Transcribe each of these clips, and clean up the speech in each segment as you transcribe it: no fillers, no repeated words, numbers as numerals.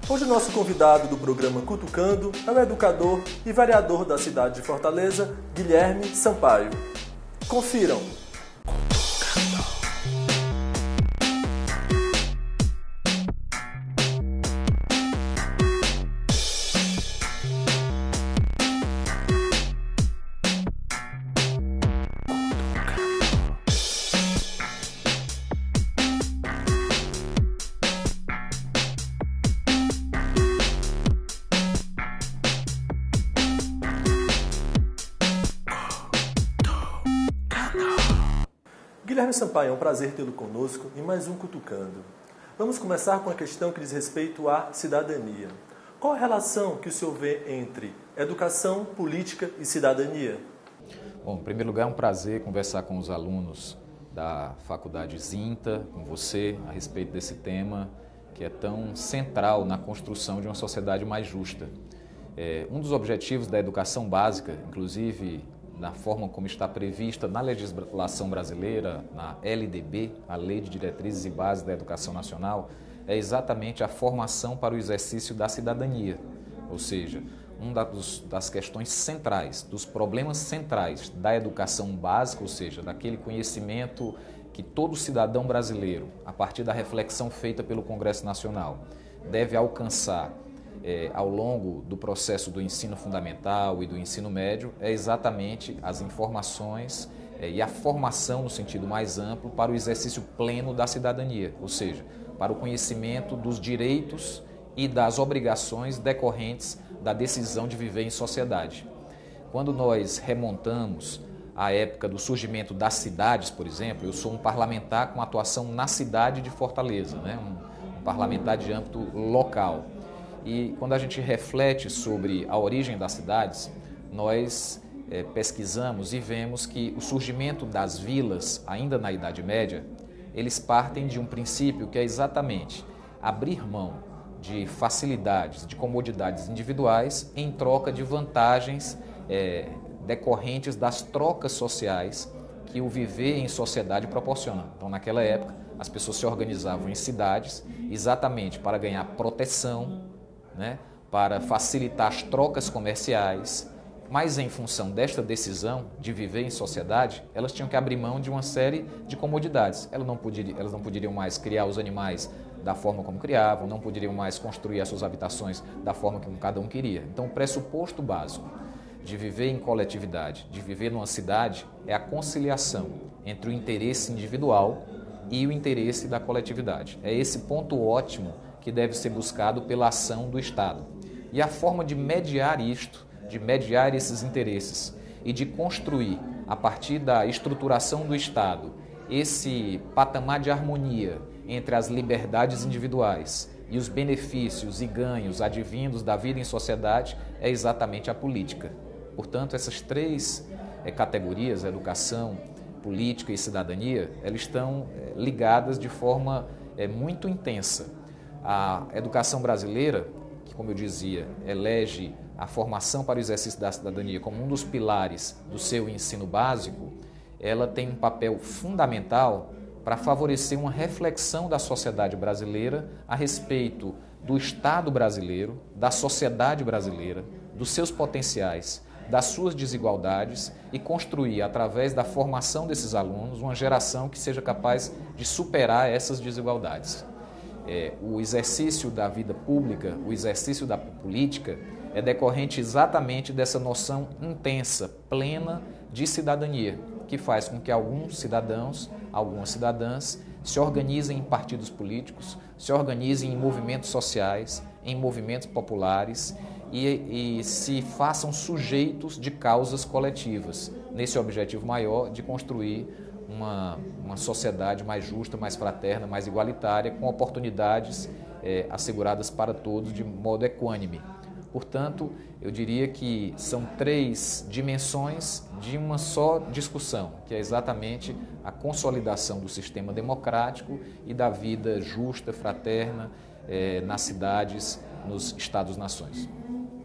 Hoje o nosso convidado do programa Cutucando é o educador e vereador da cidade de Fortaleza, Guilherme Sampaio. Confiram! Guilherme Sampaio, é um prazer tê-lo conosco em mais um Cutucando. Vamos começar com a questão que diz respeito à cidadania. Qual a relação que o senhor vê entre educação, política e cidadania? Bom, em primeiro lugar, é um prazer conversar com os alunos da Faculdade Zinta, com você, a respeito desse tema que é tão central na construção de uma sociedade mais justa. Um dos objetivos da educação básica, inclusive na forma como está prevista na legislação brasileira, na LDB, a Lei de Diretrizes e Bases da Educação Nacional, é exatamente a formação para o exercício da cidadania, ou seja, das questões centrais, dos problemas centrais da educação básica, ou seja, daquele conhecimento que todo cidadão brasileiro, a partir da reflexão feita pelo Congresso Nacional, deve alcançar ao longo do processo do ensino fundamental e do ensino médio, é exatamente as informações e a formação no sentido mais amplo para o exercício pleno da cidadania, ou seja, para o conhecimento dos direitos e das obrigações decorrentes da decisão de viver em sociedade. Quando nós remontamos à época do surgimento das cidades, por exemplo, eu sou um parlamentar com atuação na cidade de Fortaleza, né? um parlamentar de âmbito local. E quando a gente reflete sobre a origem das cidades, nós pesquisamos e vemos que o surgimento das vilas, ainda na Idade Média, eles partem de um princípio que é exatamente abrir mão de facilidades, de comodidades individuais em troca de vantagens decorrentes das trocas sociais que o viver em sociedade proporciona. Então, naquela época, as pessoas se organizavam em cidades exatamente para ganhar proteção, para facilitar as trocas comerciais, mas em função desta decisão de viver em sociedade, elas tinham que abrir mão de uma série de comodidades. Elas não poderiam mais criar os animais da forma como criavam, não poderiam mais construir as suas habitações da forma como cada um queria. Então, o pressuposto básico de viver em coletividade, de viver numa cidade, é a conciliação entre o interesse individual e o interesse da coletividade. É esse ponto ótimo que deve ser buscado pela ação do Estado. E a forma de mediar isto, de mediar esses interesses e de construir, a partir da estruturação do Estado, esse patamar de harmonia entre as liberdades individuais e os benefícios e ganhos advindos da vida em sociedade, é exatamente a política. Portanto, essas três categorias, educação, política e cidadania, elas estão ligadas de forma muito intensa. A educação brasileira, que, como eu dizia, elege a formação para o exercício da cidadania como um dos pilares do seu ensino básico, ela tem um papel fundamental para favorecer uma reflexão da sociedade brasileira a respeito do Estado brasileiro, da sociedade brasileira, dos seus potenciais, das suas desigualdades e construir, através da formação desses alunos, uma geração que seja capaz de superar essas desigualdades. O exercício da vida pública, o exercício da política, é decorrente exatamente dessa noção intensa, plena de cidadania, que faz com que alguns cidadãos, algumas cidadãs, se organizem em partidos políticos, se organizem em movimentos sociais, em movimentos populares e se façam sujeitos de causas coletivas, nesse objetivo maior de construir uma sociedade mais justa, mais fraterna, mais igualitária, com oportunidades asseguradas para todos de modo equânime. Portanto, eu diria que são três dimensões de uma só discussão, que é exatamente a consolidação do sistema democrático e da vida justa, fraterna, nas cidades, nos Estados-nações.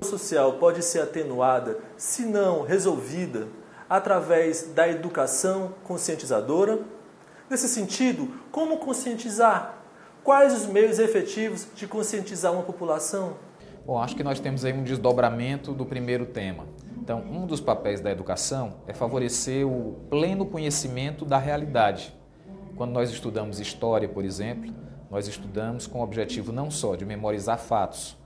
A social pode ser atenuada, se não resolvida, através da educação conscientizadora? Nesse sentido, como conscientizar? Quais os meios efetivos de conscientizar uma população? Bom, acho que nós temos aí um desdobramento do primeiro tema. Então, um dos papéis da educação é favorecer o pleno conhecimento da realidade. Quando nós estudamos história, por exemplo, nós estudamos com o objetivo não só de memorizar fatos,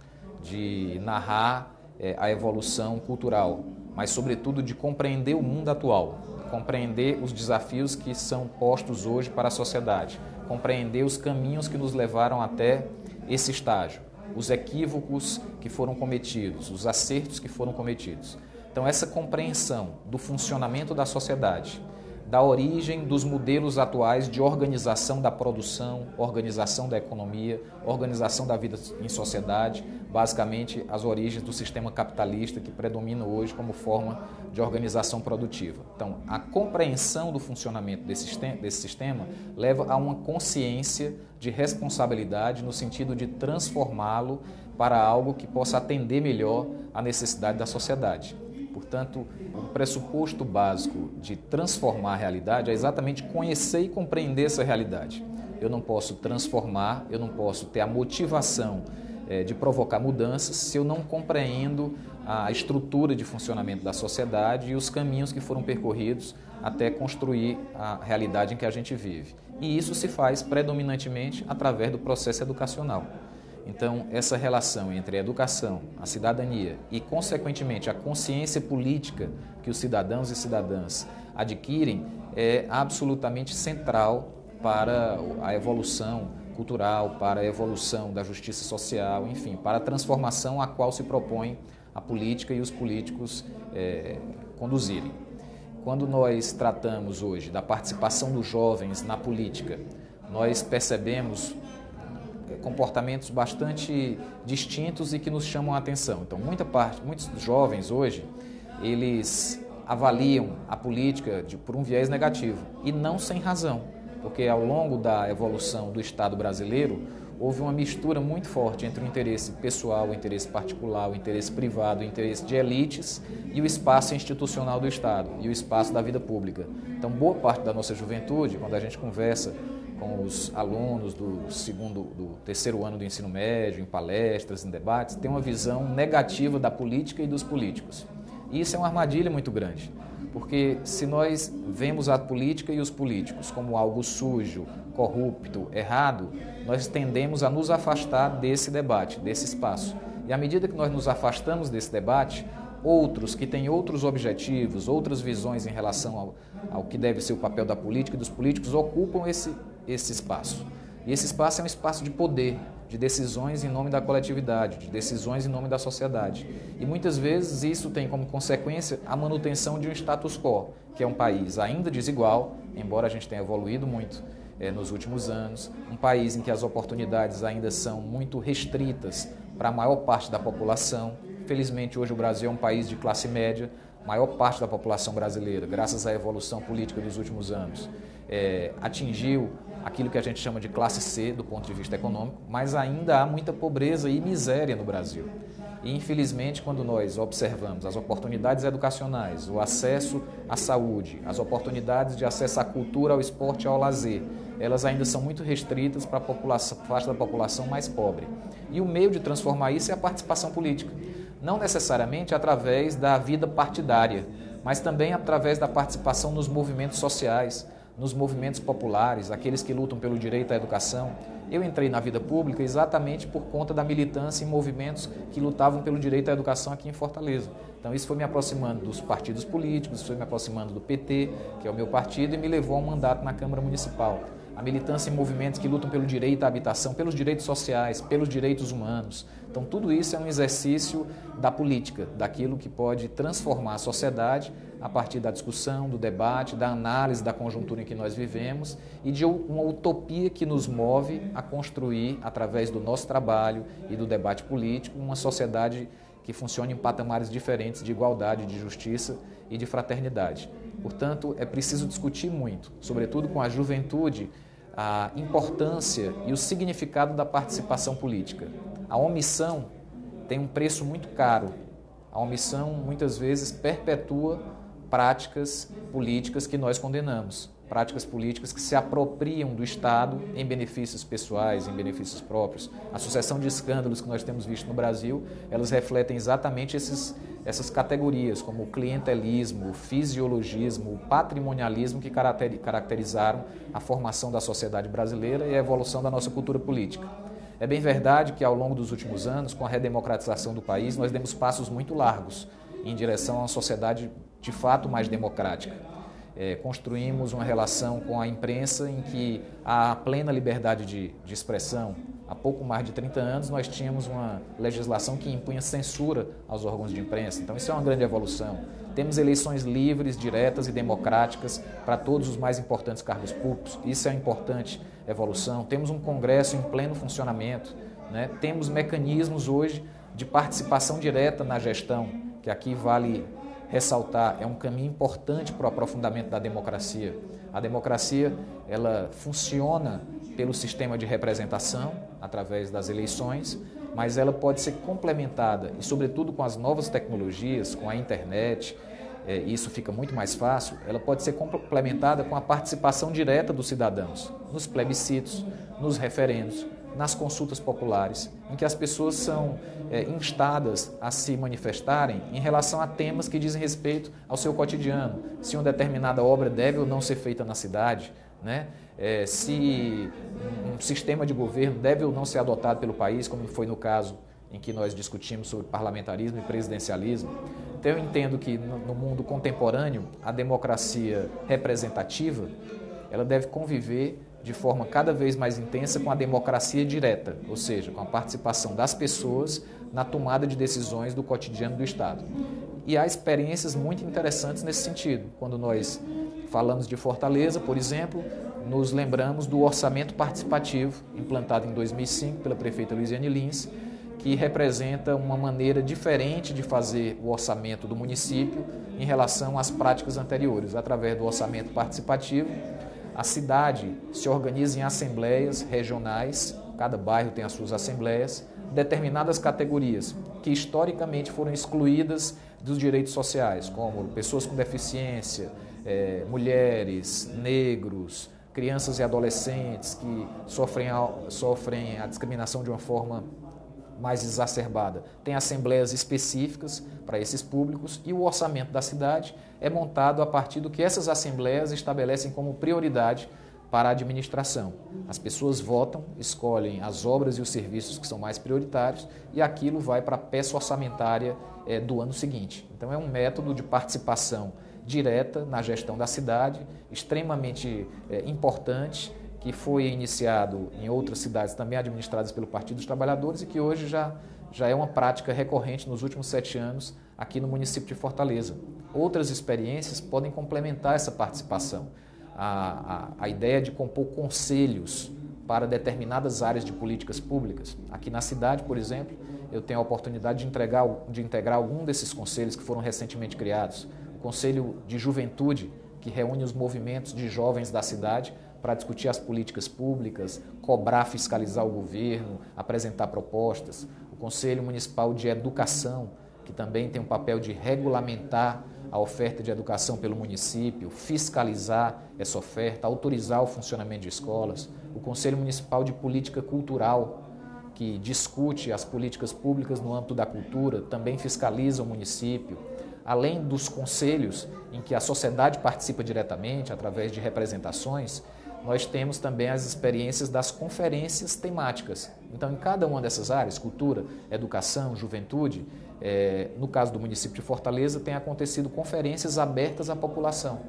de narrar a evolução cultural, mas, sobretudo, de compreender o mundo atual, compreender os desafios que são postos hoje para a sociedade, compreender os caminhos que nos levaram até esse estágio, os equívocos que foram cometidos, os acertos que foram cometidos. Então, essa compreensão do funcionamento da sociedade, da origem dos modelos atuais de organização da produção, organização da economia, organização da vida em sociedade, basicamente as origens do sistema capitalista que predomina hoje como forma de organização produtiva. Então, a compreensão do funcionamento desse sistema leva a uma consciência de responsabilidade no sentido de transformá-lo para algo que possa atender melhor à necessidade da sociedade. Portanto, o pressuposto básico de transformar a realidade é exatamente conhecer e compreender essa realidade. Eu não posso transformar, eu não posso ter a motivação de provocar mudanças se eu não compreendo a estrutura de funcionamento da sociedade e os caminhos que foram percorridos até construir a realidade em que a gente vive. E isso se faz predominantemente através do processo educacional. Então, essa relação entre a educação, a cidadania e, consequentemente, a consciência política que os cidadãos e cidadãs adquirem é absolutamente central para a evolução cultural, para a evolução da justiça social, enfim, para a transformação a qual se propõe a política e os políticos conduzirem. Quando nós tratamos hoje da participação dos jovens na política, nós percebemos comportamentos bastante distintos e que nos chamam a atenção. Então, muitos jovens hoje, eles avaliam a política por um viés negativo e não sem razão, porque ao longo da evolução do Estado brasileiro, houve uma mistura muito forte entre o interesse pessoal, o interesse particular, o interesse privado, o interesse de elites e o espaço institucional do Estado e o espaço da vida pública. Então, boa parte da nossa juventude, quando a gente conversa com os alunos do terceiro ano do ensino médio, em palestras, em debates, tem uma visão negativa da política e dos políticos. E isso é uma armadilha muito grande, porque se nós vemos a política e os políticos como algo sujo, corrupto, errado, nós tendemos a nos afastar desse debate, desse espaço. E à medida que nós nos afastamos desse debate, outros que têm outros objetivos, outras visões em relação ao que deve ser o papel da política e dos políticos ocupam esse espaço. E esse espaço é um espaço de poder, de decisões em nome da coletividade, de decisões em nome da sociedade. E muitas vezes isso tem como consequência a manutenção de um status quo, que é um país ainda desigual, embora a gente tenha evoluído muito nos últimos anos, um país em que as oportunidades ainda são muito restritas para a maior parte da população. Felizmente, hoje o Brasil é um país de classe média, a maior parte da população brasileira, graças à evolução política dos últimos anos, atingiu aquilo que a gente chama de classe C do ponto de vista econômico, mas ainda há muita pobreza e miséria no Brasil. E, infelizmente, quando nós observamos as oportunidades educacionais, o acesso à saúde, as oportunidades de acesso à cultura, ao esporte e ao lazer, elas ainda são muito restritas para a parte da população mais pobre. E o meio de transformar isso é a participação política. Não necessariamente através da vida partidária, mas também através da participação nos movimentos sociais, nos movimentos populares, aqueles que lutam pelo direito à educação. Eu entrei na vida pública exatamente por conta da militância em movimentos que lutavam pelo direito à educação aqui em Fortaleza. Então isso foi me aproximando dos partidos políticos, isso foi me aproximando do PT, que é o meu partido, e me levou a um mandato na Câmara Municipal. A militância em movimentos que lutam pelo direito à habitação, pelos direitos sociais, pelos direitos humanos. Então tudo isso é um exercício da política, daquilo que pode transformar a sociedade a partir da discussão, do debate, da análise da conjuntura em que nós vivemos e de uma utopia que nos move a construir, através do nosso trabalho e do debate político, uma sociedade que funcione em patamares diferentes de igualdade, de justiça e de fraternidade. Portanto, é preciso discutir muito, sobretudo com a juventude, a importância e o significado da participação política. A omissão tem um preço muito caro. A omissão, muitas vezes, perpetua práticas políticas que nós condenamos. práticas políticas que se apropriam do Estado em benefícios pessoais, em benefícios próprios. A sucessão de escândalos que nós temos visto no Brasil, elas refletem exatamente essas categorias, como o clientelismo, o fisiologismo, o patrimonialismo que caracterizaram a formação da sociedade brasileira e a evolução da nossa cultura política. É bem verdade que ao longo dos últimos anos, com a redemocratização do país, nós demos passos muito largos em direção a uma sociedade de fato mais democrática. Construímos uma relação com a imprensa em que há plena liberdade de expressão. Há pouco mais de 30 anos nós tínhamos uma legislação que impunha censura aos órgãos de imprensa, então isso é uma grande evolução. Temos eleições livres, diretas e democráticas para todos os mais importantes cargos públicos, isso é uma importante evolução. Temos um Congresso em pleno funcionamento, né? Temos mecanismos hoje de participação direta na gestão, que aqui vale ressaltar, é um caminho importante para o aprofundamento da democracia. A democracia, ela funciona pelo sistema de representação, através das eleições, mas ela pode ser complementada, e sobretudo com as novas tecnologias, com a internet, isso fica muito mais fácil, ela pode ser complementada com a participação direta dos cidadãos, nos plebiscitos, nos referendos, nas consultas populares, em que as pessoas são instadas a se manifestarem em relação a temas que dizem respeito ao seu cotidiano, se uma determinada obra deve ou não ser feita na cidade, né? Se um sistema de governo deve ou não ser adotado pelo país, como foi no caso em que nós discutimos sobre parlamentarismo e presidencialismo. Então eu entendo que no mundo contemporâneo, a democracia representativa, ela deve conviver de forma cada vez mais intensa com a democracia direta, ou seja, com a participação das pessoas na tomada de decisões do cotidiano do Estado. E há experiências muito interessantes nesse sentido. Quando nós falamos de Fortaleza, por exemplo, nos lembramos do orçamento participativo, implantado em 2005 pela prefeita Luiziane Lins, que representa uma maneira diferente de fazer o orçamento do município em relação às práticas anteriores. Através do orçamento participativo, a cidade se organiza em assembleias regionais, cada bairro tem as suas assembleias, determinadas categorias que historicamente foram excluídas dos direitos sociais, como pessoas com deficiência, mulheres, negros, crianças e adolescentes que sofrem a discriminação de uma forma mais exacerbada. Tem assembleias específicas para esses públicos e o orçamento da cidade é montado a partir do que essas assembleias estabelecem como prioridade para a administração. As pessoas votam, escolhem as obras e os serviços que são mais prioritários e aquilo vai para a peça orçamentária do ano seguinte. Então é um método de participação direta na gestão da cidade, extremamente importante, que foi iniciado em outras cidades também administradas pelo Partido dos Trabalhadores e que hoje já é uma prática recorrente nos últimos 7 anos aqui no município de Fortaleza. Outras experiências podem complementar essa participação. A ideia de compor conselhos para determinadas áreas de políticas públicas. Aqui na cidade, por exemplo, eu tenho a oportunidade de integrar algum desses conselhos que foram recentemente criados. O Conselho de Juventude, que reúne os movimentos de jovens da cidade para discutir as políticas públicas, cobrar, fiscalizar o governo, apresentar propostas. O Conselho Municipal de Educação, que também tem um papel de regulamentar a oferta de educação pelo município, fiscalizar essa oferta, autorizar o funcionamento de escolas. O Conselho Municipal de Política Cultural, que discute as políticas públicas no âmbito da cultura, também fiscaliza o município. Além dos conselhos em que a sociedade participa diretamente, através de representações, nós temos também as experiências das conferências temáticas. Então, em cada uma dessas áreas, cultura, educação, juventude, no caso do município de Fortaleza, tem acontecido conferências abertas à população.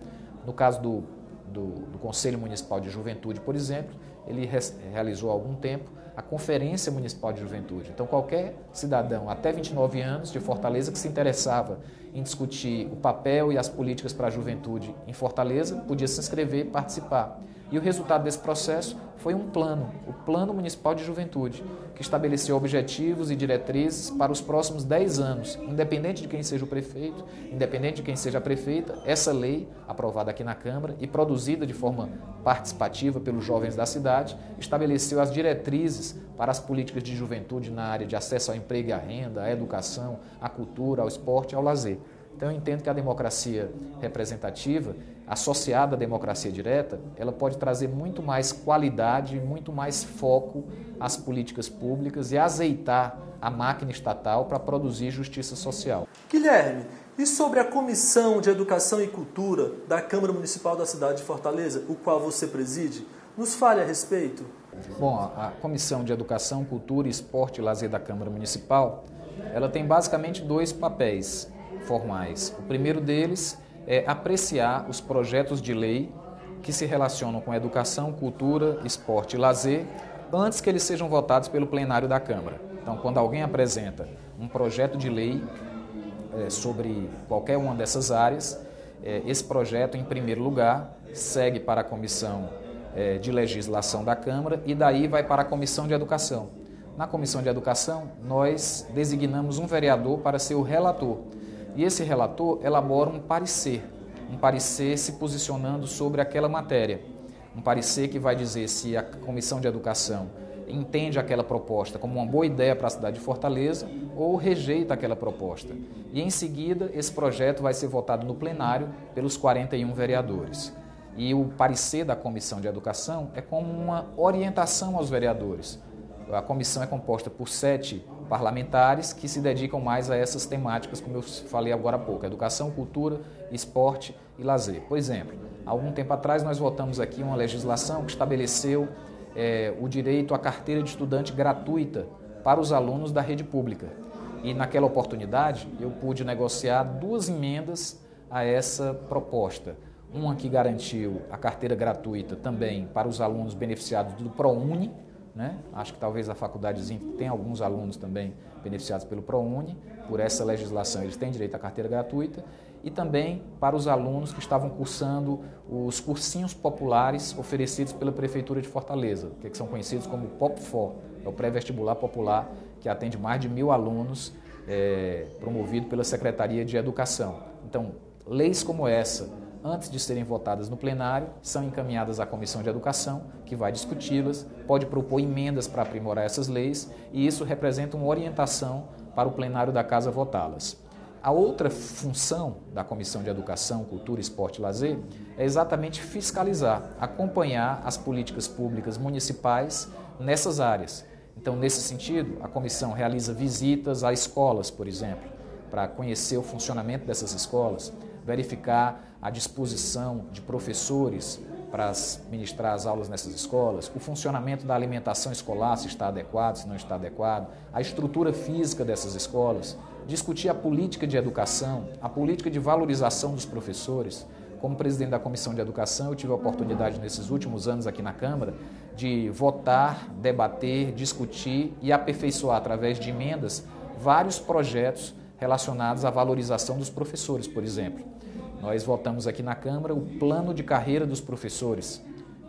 No caso do Conselho Municipal de Juventude, por exemplo, ele realizou há algum tempo a Conferência Municipal de Juventude. Então, qualquer cidadão até 29 anos de Fortaleza que se interessava em discutir o papel e as políticas para a juventude em Fortaleza podia se inscrever e participar. E o resultado desse processo foi um plano, o Plano Municipal de Juventude, que estabeleceu objetivos e diretrizes para os próximos 10 anos, independente de quem seja o prefeito, independente de quem seja a prefeita. Essa lei, aprovada aqui na Câmara e produzida de forma participativa pelos jovens da cidade, estabeleceu as diretrizes para as políticas de juventude na área de acesso ao emprego e à renda, à educação, à cultura, ao esporte e ao lazer. Então, eu entendo que a democracia representativa associada à democracia direta, ela pode trazer muito mais qualidade, muito mais foco às políticas públicas e azeitar a máquina estatal para produzir justiça social. Guilherme, e sobre a Comissão de Educação e Cultura da Câmara Municipal da cidade de Fortaleza, o qual você preside, nos fale a respeito. Bom, a Comissão de Educação, Cultura, Esporte e Lazer da Câmara Municipal, ela tem basicamente dois papéis formais. O primeiro deles é apreciar os projetos de lei que se relacionam com educação, cultura, esporte e lazer antes que eles sejam votados pelo plenário da Câmara. Então, quando alguém apresenta um projeto de lei sobre qualquer uma dessas áreas, esse projeto, em primeiro lugar, segue para a Comissão de Legislação da Câmara e daí vai para a Comissão de Educação. Na Comissão de Educação, nós designamos um vereador para ser o relator. E esse relator elabora um parecer se posicionando sobre aquela matéria. Um parecer que vai dizer se a Comissão de Educação entende aquela proposta como uma boa ideia para a cidade de Fortaleza ou rejeita aquela proposta. E em seguida, esse projeto vai ser votado no plenário pelos 41 vereadores. E o parecer da Comissão de Educação é como uma orientação aos vereadores. A comissão é composta por 7 parlamentares que se dedicam mais a essas temáticas, como eu falei agora há pouco, educação, cultura, esporte e lazer. Por exemplo, há algum tempo atrás nós votamos aqui uma legislação que estabeleceu o direito à carteira de estudante gratuita para os alunos da rede pública. E naquela oportunidade eu pude negociar 2 emendas a essa proposta. Uma que garantiu a carteira gratuita também para os alunos beneficiados do ProUni, né? Acho que talvez a faculdade tem alguns alunos também beneficiados pelo ProUni, por essa legislação eles têm direito à carteira gratuita, e também para os alunos que estavam cursando os cursinhos populares oferecidos pela Prefeitura de Fortaleza, que são conhecidos como POP4, é o pré-vestibular popular que atende mais de 1.000 alunos, promovido pela Secretaria de Educação. Então, leis como essa, antes de serem votadas no plenário, são encaminhadas à Comissão de Educação, que vai discuti-las, pode propor emendas para aprimorar essas leis, e isso representa uma orientação para o plenário da Casa votá-las. A outra função da Comissão de Educação, Cultura, Esporte e Lazer é exatamente fiscalizar, acompanhar as políticas públicas municipais nessas áreas. Então, nesse sentido, a comissão realiza visitas a escolas, por exemplo, para conhecer o funcionamento dessas escolas, verificar a disposição de professores para ministrar as aulas nessas escolas, o funcionamento da alimentação escolar, se está adequado, se não está adequado, a estrutura física dessas escolas, discutir a política de educação, a política de valorização dos professores. Como presidente da Comissão de Educação, eu tive a oportunidade nesses últimos anos aqui na Câmara de votar, debater, discutir e aperfeiçoar através de emendas vários projetos relacionados à valorização dos professores, por exemplo. Nós votamos aqui na Câmara o plano de carreira dos professores,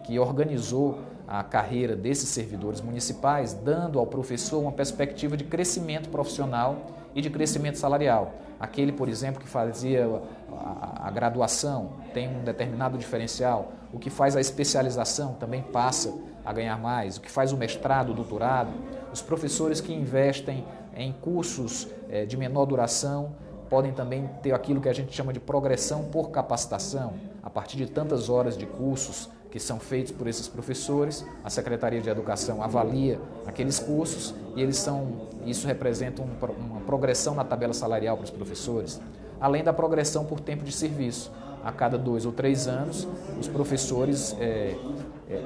que organizou a carreira desses servidores municipais, dando ao professor uma perspectiva de crescimento profissional e de crescimento salarial. Aquele, por exemplo, que fazia a graduação tem um determinado diferencial, o que faz a especialização também passa a ganhar mais, o que faz o mestrado, o doutorado, os professores que investem em cursos de menor duração podem também ter aquilo que a gente chama de progressão por capacitação. A partir de tantas horas de cursos que são feitos por esses professores, a Secretaria de Educação avalia aqueles cursos e isso representa uma progressão na tabela salarial para os professores, além da progressão por tempo de serviço. A cada 2 ou 3 anos, os professores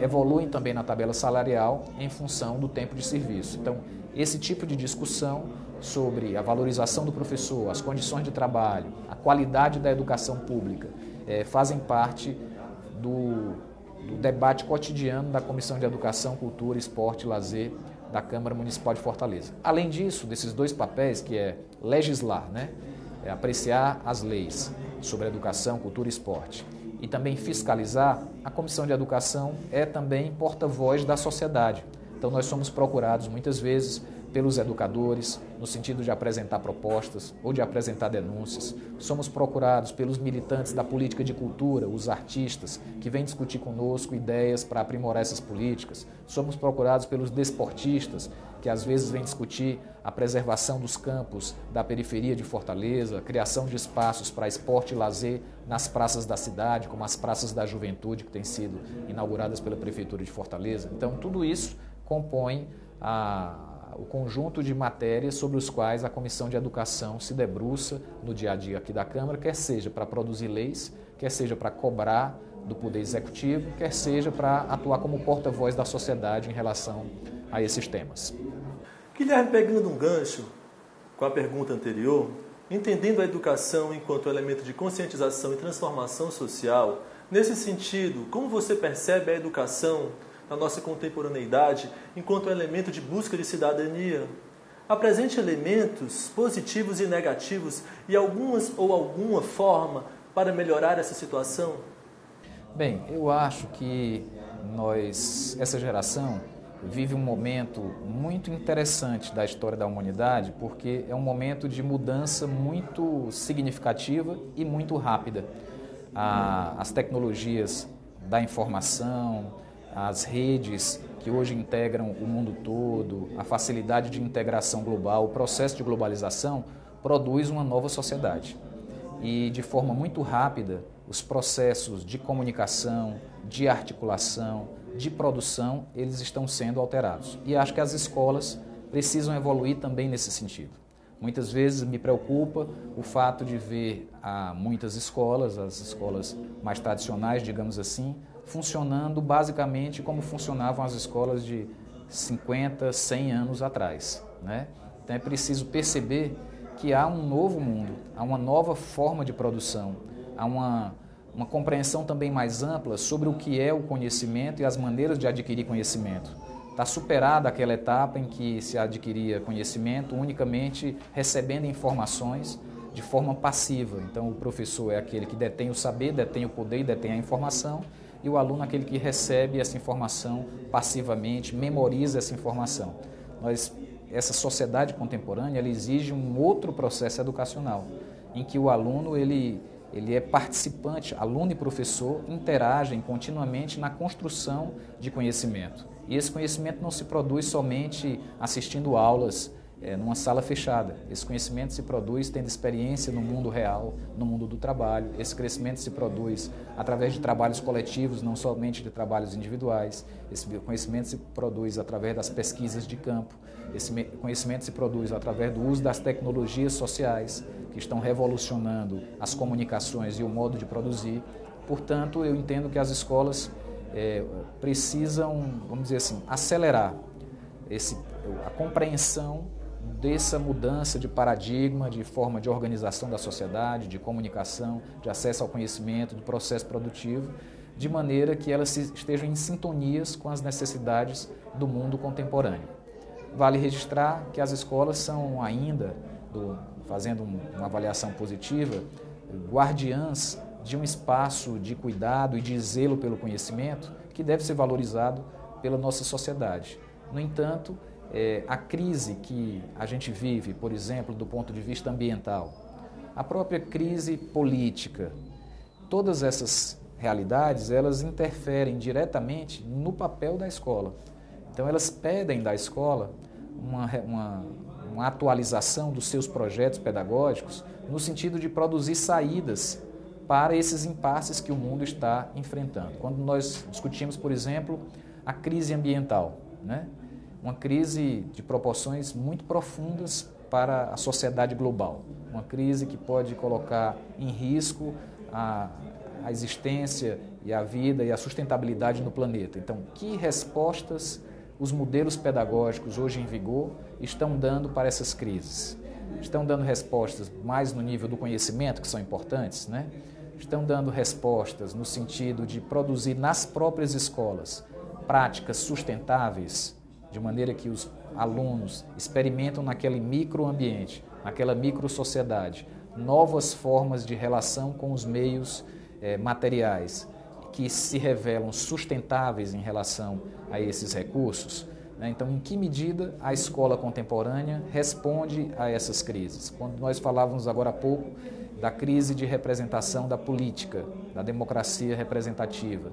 evoluem também na tabela salarial em função do tempo de serviço. Então, esse tipo de discussão sobre a valorização do professor, as condições de trabalho, a qualidade da educação pública, fazem parte do debate cotidiano da Comissão de Educação, Cultura, Esporte e Lazer da Câmara Municipal de Fortaleza. Além disso, desses 2 papéis, que é legislar, apreciar as leis sobre educação, cultura e esporte, e também fiscalizar, a Comissão de Educação é também porta-voz da sociedade. Então, nós somos procurados muitas vezes pelos educadores, no sentido de apresentar propostas ou de apresentar denúncias. Somos procurados pelos militantes da política de cultura, os artistas, que vêm discutir conosco ideias para aprimorar essas políticas. Somos procurados pelos desportistas, que às vezes vêm discutir a preservação dos campos da periferia de Fortaleza, a criação de espaços para esporte e lazer nas praças da cidade, como as praças da juventude, que têm sido inauguradas pela Prefeitura de Fortaleza. Então, tudo isso compõe o conjunto de matérias sobre os quais a Comissão de Educação se debruça no dia a dia aqui da Câmara, quer seja para produzir leis, quer seja para cobrar do Poder Executivo, quer seja para atuar como porta-voz da sociedade em relação a esses temas. Guilherme, pegando um gancho com a pergunta anterior, entendendo a educação enquanto elemento de conscientização e transformação social, nesse sentido, como você percebe a educação na nossa contemporaneidade enquanto elemento de busca de cidadania? Apresente elementos positivos e negativos e alguma forma para melhorar essa situação? Bem, eu acho que essa geração vive um momento muito interessante da história da humanidade, porque é um momento de mudança muito significativa e muito rápida. As tecnologias da informação, as redes que hoje integram o mundo todo, a facilidade de integração global, o processo de globalização produz uma nova sociedade. E de forma muito rápida, os processos de comunicação, de articulação, de produção, eles estão sendo alterados. E acho que as escolas precisam evoluir também nesse sentido. Muitas vezes me preocupa o fato de ver muitas escolas, as escolas mais tradicionais, digamos assim, funcionando basicamente como funcionavam as escolas de 50, 100 anos atrás, né? Então é preciso perceber que há um novo mundo, há uma nova forma de produção, há uma compreensão também mais ampla sobre o que é o conhecimento e as maneiras de adquirir conhecimento. Está superada aquela etapa em que se adquiria conhecimento unicamente recebendo informações de forma passiva. Então o professor é aquele que detém o saber, detém o poder e detém a informação, e o aluno é aquele que recebe essa informação passivamente, memoriza essa informação. Essa sociedade contemporânea ela exige um outro processo educacional, em que o aluno ele é participante, aluno e professor interagem continuamente na construção de conhecimento. E esse conhecimento não se produz somente assistindo aulas numa sala fechada. Esse conhecimento se produz tendo experiência no mundo real, no mundo do trabalho. Esse crescimento se produz através de trabalhos coletivos, não somente de trabalhos individuais. Esse conhecimento se produz através das pesquisas de campo. Esse conhecimento se produz através do uso das tecnologias sociais, que estão revolucionando as comunicações e o modo de produzir. Portanto, eu entendo que as escolas precisam, vamos dizer assim, acelerar a compreensão dessa mudança de paradigma, de forma de organização da sociedade, de comunicação, de acesso ao conhecimento, do processo produtivo, de maneira que elas estejam em sintonias com as necessidades do mundo contemporâneo. Vale registrar que as escolas são ainda, fazendo uma avaliação positiva, guardiãs de um espaço de cuidado e de zelo pelo conhecimento que deve ser valorizado pela nossa sociedade. No entanto, a crise que a gente vive, por exemplo, do ponto de vista ambiental, a própria crise política, todas essas realidades, elas interferem diretamente no papel da escola. Então, elas pedem da escola uma atualização dos seus projetos pedagógicos no sentido de produzir saídas para esses impasses que o mundo está enfrentando. Quando nós discutimos, por exemplo, a crise ambiental, né? Uma crise de proporções muito profundas para a sociedade global, uma crise que pode colocar em risco a existência e a vida e a sustentabilidade no planeta. Então, que respostas os modelos pedagógicos hoje em vigor estão dando para essas crises? Estão dando respostas mais no nível do conhecimento, que são importantes, né? Estão dando respostas no sentido de produzir nas próprias escolas práticas sustentáveis, de maneira que os alunos experimentam naquele microambiente, naquela microsociedade, novas formas de relação com os meios que se revelam sustentáveis em relação a esses recursos. Então, em que medida a escola contemporânea responde a essas crises? Quando nós falávamos agora há pouco da crise de representação da política, da democracia representativa,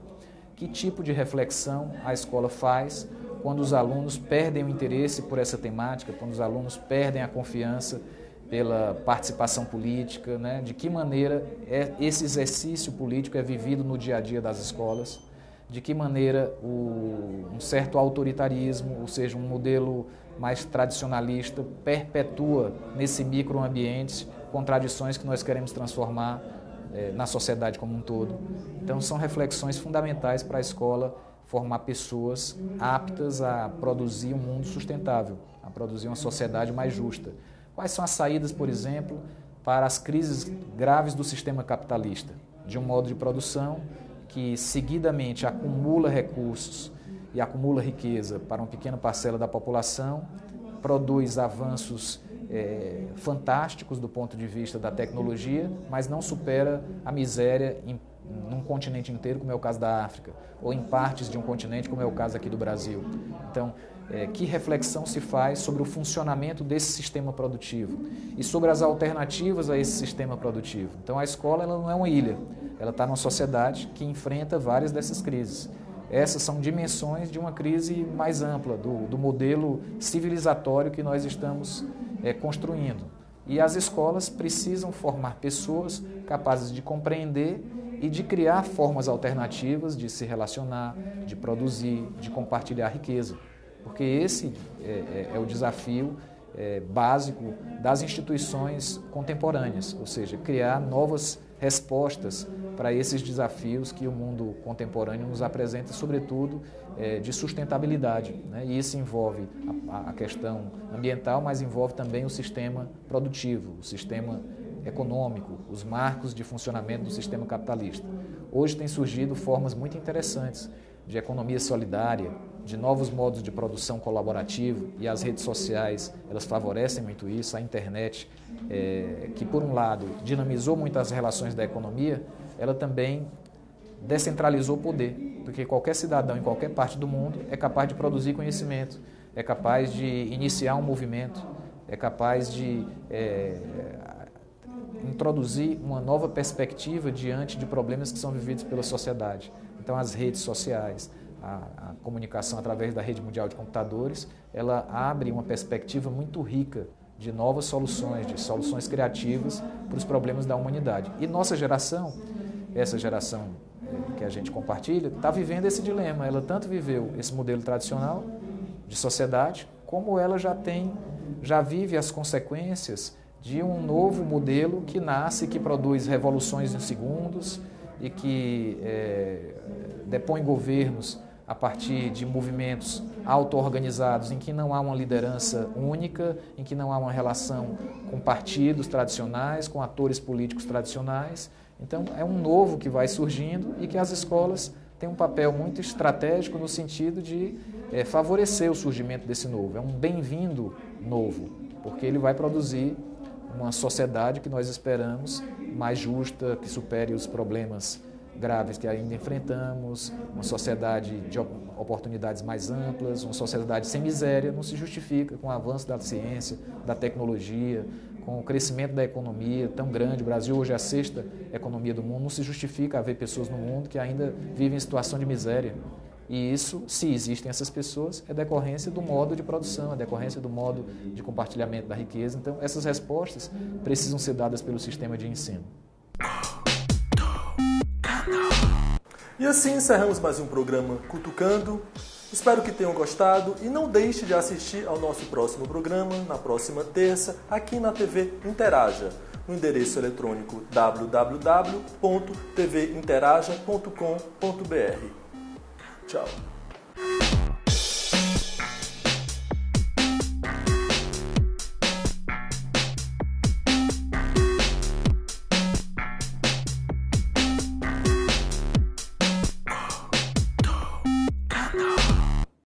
que tipo de reflexão a escola faz quando os alunos perdem o interesse por essa temática, quando os alunos perdem a confiança pela participação política, né? De que maneira esse exercício político é vivido no dia a dia das escolas, de que maneira um certo autoritarismo, ou seja, um modelo mais tradicionalista, perpetua nesse microambiente contradições que nós queremos transformar na sociedade como um todo. Então, são reflexões fundamentais para a escola formar pessoas aptas a produzir um mundo sustentável, a produzir uma sociedade mais justa. Quais são as saídas, por exemplo, para as crises graves do sistema capitalista? De um modo de produção que seguidamente acumula recursos e acumula riqueza para uma pequena parcela da população, produz avanços fantásticos do ponto de vista da tecnologia, mas não supera a miséria num continente inteiro, como é o caso da África, ou em partes de um continente, como é o caso aqui do Brasil. Então, que reflexão se faz sobre o funcionamento desse sistema produtivo e sobre as alternativas a esse sistema produtivo? Então, a escola ela não é uma ilha, ela está numa sociedade que enfrenta várias dessas crises. Essas são dimensões de uma crise mais ampla, do modelo civilizatório que nós estamos construindo. E as escolas precisam formar pessoas capazes de compreender e de criar formas alternativas de se relacionar, de produzir, de compartilhar riqueza. Porque esse é o desafio básico das instituições contemporâneas, ou seja, criar novas respostas para esses desafios que o mundo contemporâneo nos apresenta, sobretudo de sustentabilidade, né? E isso envolve a questão ambiental, mas envolve também o sistema produtivo, o sistema econômico, os marcos de funcionamento do sistema capitalista. Hoje têm surgido formas muito interessantes de economia solidária, de novos modos de produção colaborativa, e as redes sociais elas favorecem muito isso. A internet, que por um lado dinamizou muito as relações da economia, ela também descentralizou o poder, porque qualquer cidadão em qualquer parte do mundo é capaz de produzir conhecimento, é capaz de iniciar um movimento, é capaz de introduzir uma nova perspectiva diante de problemas que são vividos pela sociedade. Então, as redes sociais, a comunicação através da rede mundial de computadores, ela abre uma perspectiva muito rica de novas soluções, de soluções criativas para os problemas da humanidade. E nossa geração, essa geração que a gente compartilha, está vivendo esse dilema. Ela tanto viveu esse modelo tradicional de sociedade, como ela já vive as consequências de um novo modelo que nasce, que produz revoluções em segundos e que depõe governos a partir de movimentos auto-organizados em que não há uma liderança única, em que não há uma relação com partidos tradicionais, com atores políticos tradicionais. Então, é um novo que vai surgindo e que as escolas têm um papel muito estratégico no sentido de favorecer o surgimento desse novo. É um bem-vindo novo, porque ele vai produzir uma sociedade que nós esperamos mais justa, que supere os problemas graves que ainda enfrentamos, uma sociedade de oportunidades mais amplas, uma sociedade sem miséria. Não se justifica com o avanço da ciência, da tecnologia, com o crescimento da economia tão grande. O Brasil hoje é a sexta economia do mundo. Não se justifica haver pessoas no mundo que ainda vivem em situação de miséria. E isso, se existem essas pessoas, é decorrência do modo de produção, é decorrência do modo de compartilhamento da riqueza. Então, essas respostas precisam ser dadas pelo sistema de ensino. E assim encerramos mais um programa Cutucando. Espero que tenham gostado e não deixe de assistir ao nosso próximo programa, na próxima terça, aqui na TV Interaja, no endereço eletrônico www.tvinteraja.com.br. Tchau.